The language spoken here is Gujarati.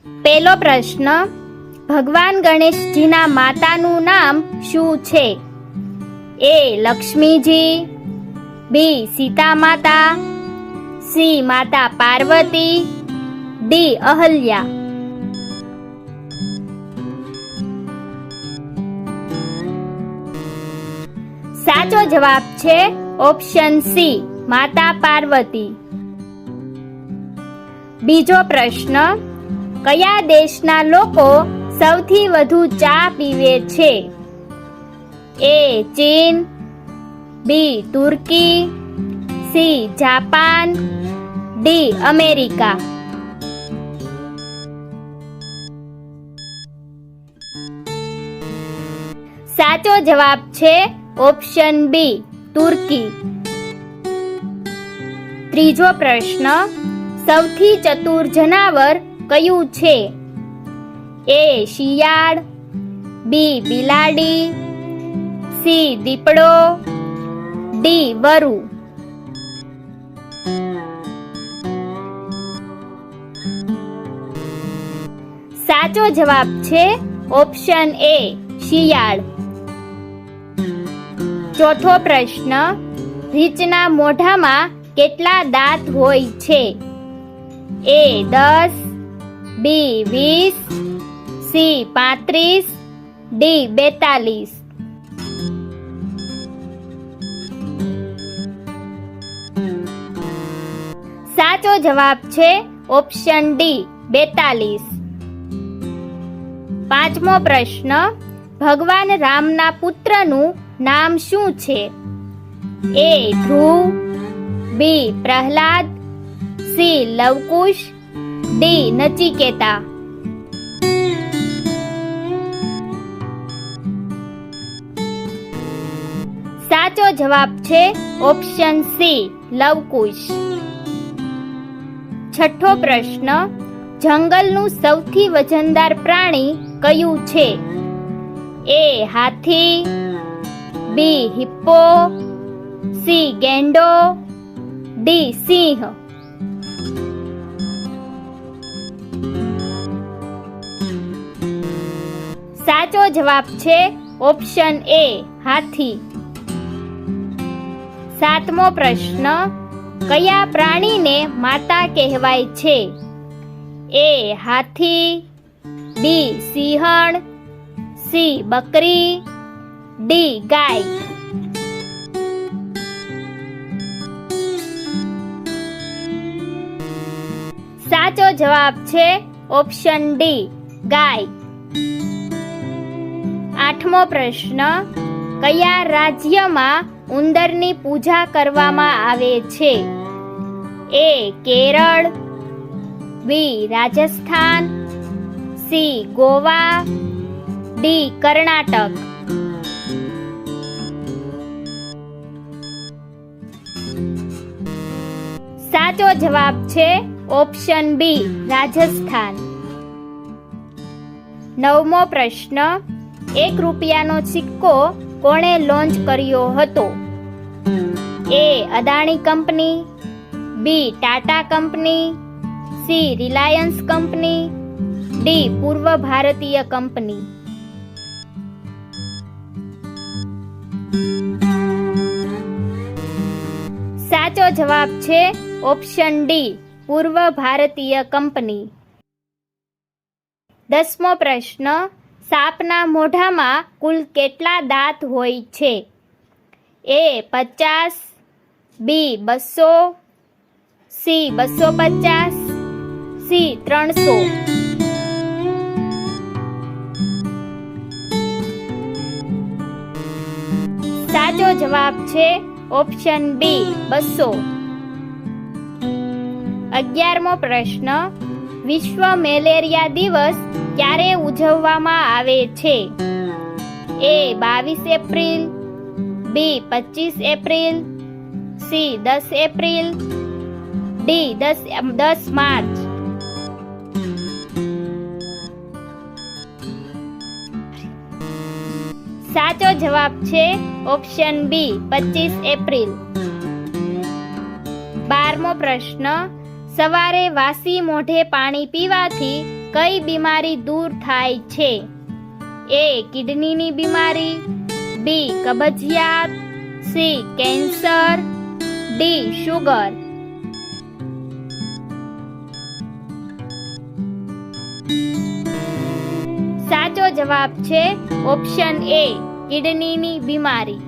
પહેલો પ્રશ્ન, ભગવાન ગણેશજીના માતાનું નામ શું છે? એ. લક્ષ્મીજી, બી. સીતા માતા, સી. માતા પાર્વતી, ડી. અહલ્યા. સાચો જવાબ છે ઓપ્શન સી, માતા પાર્વતી. બીજો પ્રશ્ન, કયા દેશના લોકો સૌથી વધુ ચા પીવે છે? એ. ચીન, બી. તુર્કી, સી. Japan, D. અમેરિકા. સાચો જવાબ છે ઓપ્શન બી, તુર્કી. ત્રીજો પ્રશ્ન, સૌથી ચતુર જનાવર કયું છે? એ. શિયાળ, બી. બિલાડી, સી. દીપડો, ડી. વરુ. સાચો જવાબ છે ઓપ્શન એ, શિયાળ. ચોથો પ્રશ્ન, રીંછના મોઢામાં કેટલા દાંત હોય છે? એ. 10, બી. 20, સી. 35, ડી. 42. સાચો જવાબ છે ઓપ્શન ડી, 42. પાંચમો પ્રશ્ન, ભગવાન રામના પુત્રનું નામ શું છે? એ. ધ્રુવ, બી. પ્રહલાદ, સી. લવકુશ, ડી. નચિકેતા. સાચો જવાબ છે ઓપ્શન સી, લવકુશ. છઠ્ઠો પ્રશ્ન, જંગલનું સૌથી વજનદાર પ્રાણી કયું છે? એ. હાથી, બી. Hippo, C. ગેંડો, ડી. સિંહ. સાચો જવાબ છે ઓપ્શન એ, હાથી. સાતમો પ્રશ્ન, કયા પ્રાણીને માતા કહેવાય છે? એ. હાથી, બી. સિંહણ, સી. બકરી, ડી. ગાય. સાચો જવાબ છે ઓપ્શન ડી, ગાય. આઠમો પ્રશ્ન, કયા રાજ્યમાં ઉંદરની પૂજા કરવામાં આવે છે? એ. કેરળ, બી. રાજસ્થાન, સી. ગોવા, ડી. કર્ણાટક. સાચો જવાબ છે ઓપ્શન બી, રાજસ્થાન. નવમો પ્રશ્ન, 1 રૂપિયાનો સિક્કો કોણે લોન્ચ કર્યો હતો? A. Adani company, B. Tata company, C. Reliance company, D. પૂર્વ ભારતીય કંપની. સાચો જવાબ છે ઓપ્શન ડી, પૂર્વ ભારતીય કંપની. 10મો પ્રશ્ન, સાપના મોઢામાં કુલ કેટલા દાંત હોય છે? એ. 50, બી. 200, સી. 250, સી. 300. સાચો જવાબ છે ઓપ્શન બી, 200. 11મો પ્રશ્ન, વિશ્વ મેલેરિયા દિવસ ક્યારે ઉજવવામાં આવે છે? એ. 22 એપ્રિલ, બી. 25 April, C. 10 April, D. 10 March. સાચો જવાબ છે ઓપ્શન બી, 25 એપ્રિલ. 12મો પ્રશ્ન, સવારે વાસી મોઢે પાણી પીવાથી કઈ બીમારી દૂર થાય છે? એ. કિડનીની બીમારી, બી. કબજિયાત, સી. Cancer, D. શુગર. સાચો જવાબ છે ઓપ્શન એ. કિડનીની બીમારી.